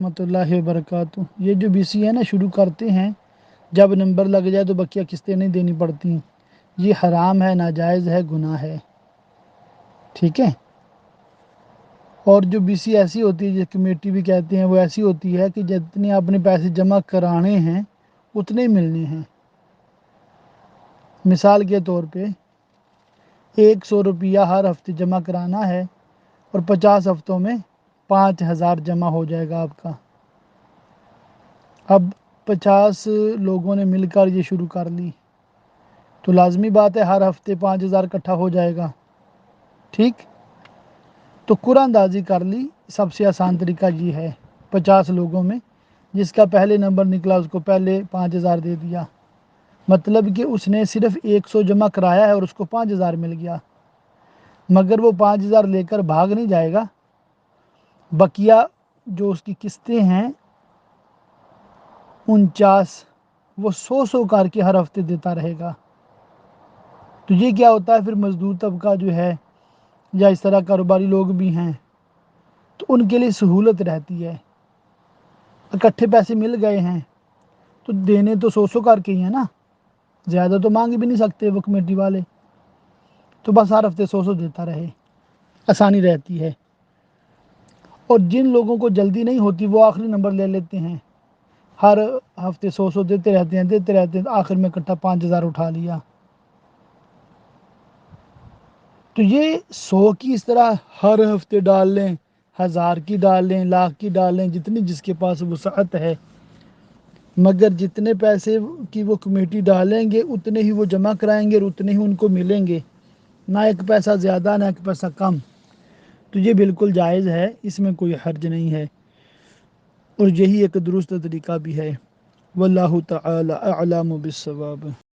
رحمۃ اللہ وبرکاتہ۔ یہ جو بی سی ہے نا، شروع کرتے ہیں جب نمبر لگ جائے تو بقیہ قسطیں نہیں دینی پڑتی، یہ حرام ہے، ناجائز ہے، گناہ ہے، ٹھیک ہے۔ اور جو بی سی ایسی ہوتی ہے، جس کمیٹی بھی کہتے ہیں، وہ ایسی ہوتی ہے کہ جتنے آپ نے پیسے جمع کرانے ہیں اتنے ملنے ہیں۔ مثال کے طور پہ 100 روپیہ ہر ہفتے جمع کرانا ہے اور 50 ہفتوں میں 5000 جمع ہو جائے گا آپ کا۔ اب 50 لوگوں نے مل کر یہ شروع کر لی تو لازمی بات ہے ہر ہفتے 5000 اکٹھا ہو جائے گا، ٹھیک۔ تو قرعہ اندازی کر لی، سب سے آسان طریقہ یہ ہے، 50 لوگوں میں جس کا پہلے نمبر نکلا اس کو پہلے 5000 دے دیا، مطلب کہ اس نے صرف 100 جمع کرایا ہے اور اس کو 5000 مل گیا، مگر وہ 5000 لے کر بھاگ نہیں جائے گا، بقیہ جو اس کی قسطیں ہیں 49 وہ 100 کر کے ہر ہفتے دیتا رہے گا۔ تو یہ کیا ہوتا ہے، پھر مزدور طبقہ جو ہے یا اس طرح کاروباری لوگ بھی ہیں تو ان کے لیے سہولت رہتی ہے، اکٹھے پیسے مل گئے ہیں تو دینے تو 100 کر کے ہی ہیں نا، زیادہ تو مانگ بھی نہیں سکتے وہ کمیٹی والے، تو بس ہر ہفتے 100 دیتا رہے، آسانی رہتی ہے۔ اور جن لوگوں کو جلدی نہیں ہوتی وہ آخری نمبر لے لیتے ہیں، ہر ہفتے 100 دیتے رہتے ہیں، آخر میں اکٹھا 5000 اٹھا لیا۔ تو یہ 100 کی اس طرح ہر ہفتے ڈال لیں، 1000 کی ڈال لیں، لاکھ کی ڈال لیں، جتنی جس کے پاس وسعت ہے، مگر جتنے پیسے کی وہ کمیٹی ڈالیں گے اتنے ہی وہ جمع کرائیں گے اور اتنے ہی ان کو ملیں گے، نہ ایک پیسہ زیادہ نہ ایک پیسہ کم۔ تو یہ بالکل جائز ہے، اس میں کوئی حرج نہیں ہے، اور یہی ایک درست طریقہ بھی ہے۔ واللہ تعالی اعلم بالصواب۔